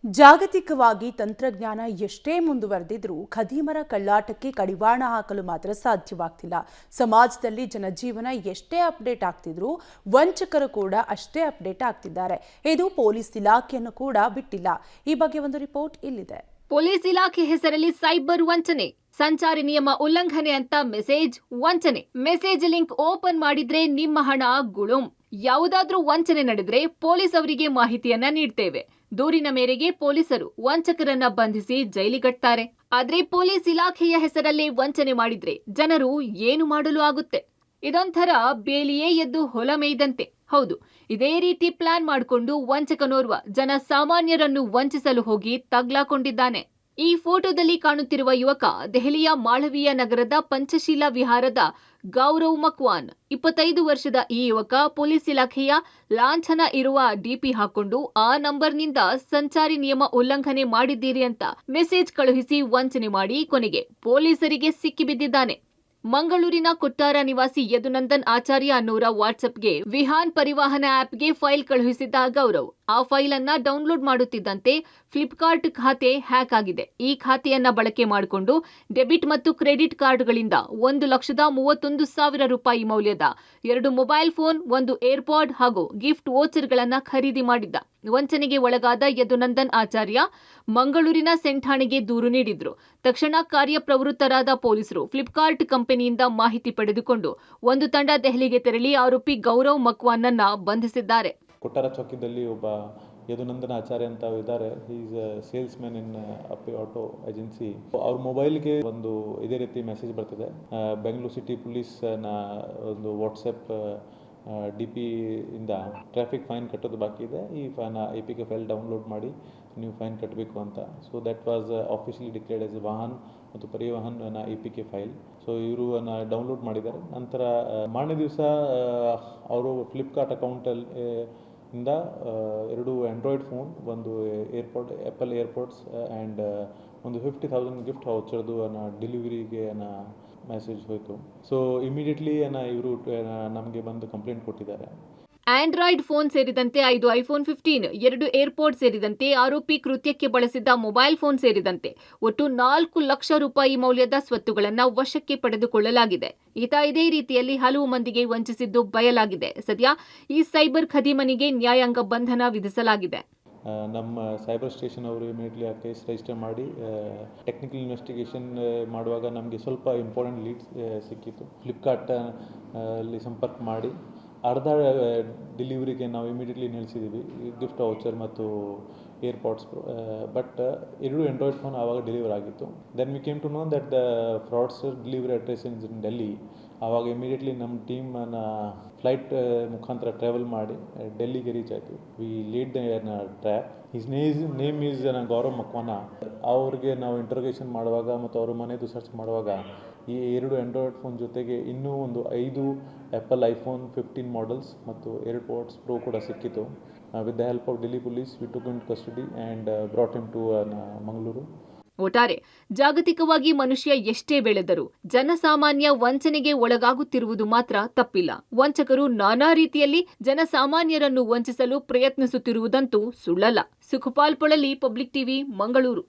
ಜಾಗತಿಕವಾಗಿ ತಂತ್ರಜ್ಞಾನ ಎಷ್ಟೇ ಮುಂದುವರೆದಿದ್ರೂ ಖದೀಮರ ಕಳ್ಳಾಟಕ್ಕೆ ಕಡಿವಾಣ ಹಾಕಲು ಮಾತ್ರ ಸಾಧ್ಯವಾಗ್ತಿಲ್ಲ. ಸಮಾಜದಲ್ಲಿ ಜನಜೀವನ ಎಷ್ಟೇ ಅಪ್ಡೇಟ್ ಆಗ್ತಿದ್ರೂ ವಂಚಕರು ಕೂಡ ಅಷ್ಟೇ ಅಪ್ಡೇಟ್ ಆಗ್ತಿದ್ದಾರೆ. ಇದು ಪೊಲೀಸ್ ಇಲಾಖೆಯನ್ನು ಕೂಡ ಬಿಟ್ಟಿಲ್ಲ. ಈ ಬಗ್ಗೆ ಒಂದು ರಿಪೋರ್ಟ್ ಇಲ್ಲಿದೆ. ಪೊಲೀಸ್ ಇಲಾಖೆ ಹೆಸರಲ್ಲಿ ಸೈಬರ್ ವಂಚನೆ, ಸಂಚಾರಿ ನಿಯಮ ಉಲ್ಲಂಘನೆ ಅಂತ ಮೆಸೇಜ್ ವಂಚನೆ. ಮೆಸೇಜ್ ಲಿಂಕ್ ಓಪನ್ ಮಾಡಿದ್ರೆ ನಿಮ್ಮ ಹಣ ಗುಳುಂ. ಯಾವುದಾದ್ರೂ ವಂಚನೆ ನಡೆದ್ರೆ ಪೊಲೀಸ್ ಅವರಿಗೆ ಮಾಹಿತಿಯನ್ನ ನೀಡ್ತೇವೆ. ದೂರಿನ ಮೇರೆಗೆ ಪೊಲೀಸರು ವಂಚಕರನ್ನ ಬಂಧಿಸಿ ಜೈಲಿಗಟ್ತಾರೆ. ಆದ್ರೆ ಪೊಲೀಸ್ ಇಲಾಖೆಯ ಹೆಸರಲ್ಲೇ ವಂಚನೆ ಮಾಡಿದ್ರೆ ಜನರು ಏನು ಮಾಡಲು ಆಗುತ್ತೆ? ಇದೊಂಥರ ಬೇಲಿಯೇ ಎದ್ದು ಹೊಲ ಮೇಯ್ದಂತೆ. ಹೌದು, ಇದೇ ರೀತಿ ಪ್ಲಾನ್ ಮಾಡಿಕೊಂಡು ವಂಚಕನೋರ್ವ ಜನ ಸಾಮಾನ್ಯರನ್ನು ವಂಚಿಸಲು ಹೋಗಿ ತಗ್ಲಾಕೊಂಡಿದ್ದಾನೆ. ಈ ಫೋಟೋದಲ್ಲಿ ಕಾಣುತ್ತಿರುವ ಯುವಕ ದೆಹಲಿಯ ಮಾಳವೀಯ ನಗರದ ಪಂಚಶೀಲ ವಿಹಾರದ ಗೌರವ್ ಮಕ್ವಾನ್. 25 ವರ್ಷದ ಈ ಯುವಕ ಪೊಲೀಸ್ ಇಲಾಖೆಯ ಲಾಂಛನ ಇರುವ ಡಿಪಿ ಹಾಕೊಂಡು ಆ ನಂಬರ್ನಿಂದ ಸಂಚಾರಿ ನಿಯಮ ಉಲ್ಲಂಘನೆ ಮಾಡಿದ್ದೀರಿ ಅಂತ ಮೆಸೇಜ್ ಕಳುಹಿಸಿ ವಂಚನೆ ಮಾಡಿ ಕೊನೆಗೆ ಪೊಲೀಸರಿಗೆ ಸಿಕ್ಕಿಬಿದ್ದಿದ್ದಾನೆ. ಮಂಗಳೂರಿನ ಕೊಟ್ಟಾರ ನಿವಾಸಿ ಯದುನಂದನ್ ಆಚಾರ್ಯ ಅನ್ನೋರ ವಾಟ್ಸ್ಆಪ್ಗೆ ವಿಹಾನ್ ಪರಿವಾಹನ ಆಪ್ಗೆ ಫೈಲ್ ಕಳುಹಿಸಿದ್ದ ಗೌರವ್ ಆ ಫೈಲ್ ಅನ್ನ ಡೌನ್ಲೋಡ್ ಮಾಡುತ್ತಿದ್ದಂತೆ ಫ್ಲಿಪ್ಕಾರ್ಟ್ ಖಾತೆ ಹ್ಯಾಕ್ ಆಗಿದೆ. ಈ ಖಾತೆಯನ್ನ ಬಳಕೆ ಮಾಡಿಕೊಂಡು ಡೆಬಿಟ್ ಮತ್ತು ಕ್ರೆಡಿಟ್ ಕಾರ್ಡ್ಗಳಿಂದ 1,31,000 ರೂಪಾಯಿ ಮೌಲ್ಯದ 2 ಮೊಬೈಲ್ ಫೋನ್, 1 ಏರ್ಪಾಡ್ ಹಾಗೂ ಗಿಫ್ಟ್ ವೋಚರ್ಗಳನ್ನ ಖರೀದಿ ಮಾಡಿದ್ದ. ವಂಚನೆಗೆ ಒಳಗಾದ ಯದುನಂದನ್ ಆಚಾರ್ಯ ಮಂಗಳೂರಿನ ಸೆಂಠಾಣೆಗೆ ದೂರು ನೀಡಿದ್ರು. ತಕ್ಷಣ ಕಾರ್ಯಪ್ರವೃತ್ತರಾದ ಪೊಲೀಸರು ಫ್ಲಿಪ್ಕಾರ್ಟ್ ಕಂಪನಿಯಿಂದ ಮಾಹಿತಿ ಪಡೆದುಕೊಂಡು ಒಂದು ತಂಡ ದೆಹಲಿಗೆ ತೆರಳಿ ಆರೋಪಿ ಗೌರವ್ ಮಕ್ವಾನ್ನನ್ನ ಬಂಧಿಸಿದ್ದಾರೆ. ಕೊಟ್ಟಾರ ಚೌಕಿದಲ್ಲಿ ಒಬ್ಬ ಯದುನಂದನ್ ಆಚಾರ್ಯ ಅಂತ ಇದ್ದಾರೆ. ಈಸ್ ಸೇಲ್ಸ್ ಮ್ಯಾನ್ ಇನ್ ಅಪ್ಪಿ ಆಟೋ ಏಜೆನ್ಸಿ. ಅವ್ರ ಮೊಬೈಲ್ಗೆ ಒಂದು ಇದೇ ರೀತಿ ಮೆಸೇಜ್ ಬರ್ತದೆ. ಬೆಂಗಳೂರು ಸಿಟಿ ಪೊಲೀಸ್ ನ ಒಂದು ವಾಟ್ಸಪ್ DP ಇಂದ ಟ್ರಾಫಿಕ್ ಫೈನ್ ಕಟ್ಟೋದು ಬಾಕಿ ಇದೆ, ಈ APK ಫೈಲ್ ಡೌನ್ಲೋಡ್ ಮಾಡಿ ನೀವು ಫೈನ್ ಕಟ್ಟಬೇಕು ಅಂತ. So that was officially declared as Vahan ಮತ್ತು ಪರಿವಾಹನ್ APK ಫೈಲ್. ಸೊ ಇವರು ಡೌನ್ಲೋಡ್ ಮಾಡಿದ್ದಾರೆ. ನಂತರ ಮಾರನೇ ದಿವಸ ಅವರು ಫ್ಲಿಪ್ಕಾರ್ಟ್ ಅಕೌಂಟಲ್ಲಿ ಇಂದ 2 ಆಂಡ್ರಾಯ್ಡ್ ಫೋನ್, ಒಂದು ಏರ್ಪೋರ್ಟ್ ಆ್ಯಪಲ್ ಏರ್ಪೋರ್ಟ್ಸ್ ಆ್ಯಂಡ್ ಒಂದು 50,000 ಗಿಫ್ಟ್ ವೌಚರ್ದು ಡೆಲಿವರಿಗೆ ಮೆಸೇಜ್ ಹೋಯಿತು. ಸೊ ಇಮಿಡಿಯೇಟ್ಲಿ ಇವರು ನಮಗೆ ಬಂದು ಕಂಪ್ಲೇಂಟ್ ಕೊಟ್ಟಿದ್ದಾರೆ. ಆಂಡ್ರಾಯ್ಡ್ ಫೋನ್ ಸೇರಿದಂತೆ 5 ಐಫೋನ್ 15, 2 ಏರ್ಪೋರ್ಟ್ ಸೇರಿದಂತೆ ಆರೋಪಿ ಕೃತ್ಯಕ್ಕೆ ಬಳಸಿದ್ದ ಮೊಬೈಲ್ ಫೋನ್ ಸೇರಿದಂತೆ ಒಟ್ಟು 4 ಲಕ್ಷ ರೂಪಾಯಿ ಮೌಲ್ಯದ ಸ್ವತ್ತುಗಳನ್ನು ವಶಕ್ಕೆ ಪಡೆದುಕೊಳ್ಳಲಾಗಿದೆ. ಈತ ಇದೇ ರೀತಿಯಲ್ಲಿ ಹಲವು ಮಂದಿಗೆ ವಂಚಿಸಿದ್ದು ಬಯಲಾಗಿದೆ. ಸದ್ಯ ಈ ಸೈಬರ್ ಖದೀಮನಿಗೆ ನ್ಯಾಯಾಂಗ ಬಂಧನ ವಿಧಿಸಲಾಗಿದೆ. ನಮ್ಮ ಸೈಬರ್ ಸ್ಟೇಷನ್ ಅವರು ಇಮಿಡಿಯೇಟ್ಲಿ ಆ ಕೇಸ್ ರಿಜಿಸ್ಟರ್ ಮಾಡಿ ಟೆಕ್ನಿಕಲ್ ಇನ್ವೆಸ್ಟಿಗೇಷನ್ ಮಾಡುವಾಗ ನಮಗೆ ಸ್ವಲ್ಪ ಇಂಪಾರ್ಟೆಂಟ್ ಲೀಡ್ಸ್ ಸಿಕ್ಕಿತ್ತು. ಫ್ಲಿಪ್ಕಾರ್ಟ್ ಅಲ್ಲಿ ಸಂಪರ್ಕ ಮಾಡಿ ಅರ್ಧ ಡೆಲಿವರಿಗೆ ನಾವು ಇಮಿಡಿಯೇಟ್ಲಿ ನಿಲ್ಲಿಸಿದ್ದೀವಿ, ಗಿಫ್ಟ್ ವೌಚರ್ ಮತ್ತು ಏರ್ಪಾಡ್ಸ್. ಬಟ್ 2 ಆಂಡ್ರಾಯ್ಡ್ ಫೋನ್ ಆವಾಗ ಡೆಲಿವರ್ ಆಗಿತ್ತು. Then we came to know that the fraudster delivery address in Delhi. ಆವಾಗ ಇಮಿಡಿಯೇಟ್ಲಿ ನಮ್ಮ ಟೀಮನ್ನು ಫ್ಲೈಟ್ ಮುಖಾಂತರ ಟ್ರಾವೆಲ್ ಮಾಡಿ ಡೆಲ್ಲಿಗೆ ರೀಚ್ ಆಯಿತು. We lead the trap. His name is Gaurav Makwana. ಅವ್ರಿಗೆ ನಾವು ಇಂಟರೋಗೇಷನ್ ಮಾಡುವಾಗ ಮತ್ತು ಅವ್ರ ಮನೆಯದು ಸರ್ಚ್ ಮಾಡುವಾಗ ಈ 2 ಆಂಡ್ರಾಯ್ಡ್ ಫೋನ್ ಜೊತೆಗೆ ಇನ್ನೂ ಒಂದು 5 ಆ್ಯಪಲ್ ಐಫೋನ್ 15 ಮಾಡೆಲ್ಸ್ ಮತ್ತು ಏರ್ಪೋರ್ಟ್ಸ್ ಪ್ರೋ ಕೂಡ ಸಿಕ್ಕಿತು. With the help of Delhi police we took in custody and brought him to Mangaluru. ಒಟ್ಟಾರೆ ಜಾಗತಿಕವಾಗಿ ಮನುಷ್ಯ ಎಷ್ಟೇ ಬೆಳೆದರೂ ಜನಸಾಮಾನ್ಯ ವಂಚನೆಗೆ ಒಳಗಾಗುತ್ತಿರುವುದು ಮಾತ್ರ ತಪ್ಪಿಲ್ಲ. ವಂಚಕರು ನಾನಾ ರೀತಿಯಲ್ಲಿ ಜನಸಾಮಾನ್ಯರನ್ನು ವಂಚಿಸಲು ಪ್ರಯತ್ನಿಸುತ್ತಿರುವುದಂತೂ ಸುಳ್ಳಲ್ಲ. Sukhpal Polali, public TV, Mangaluru.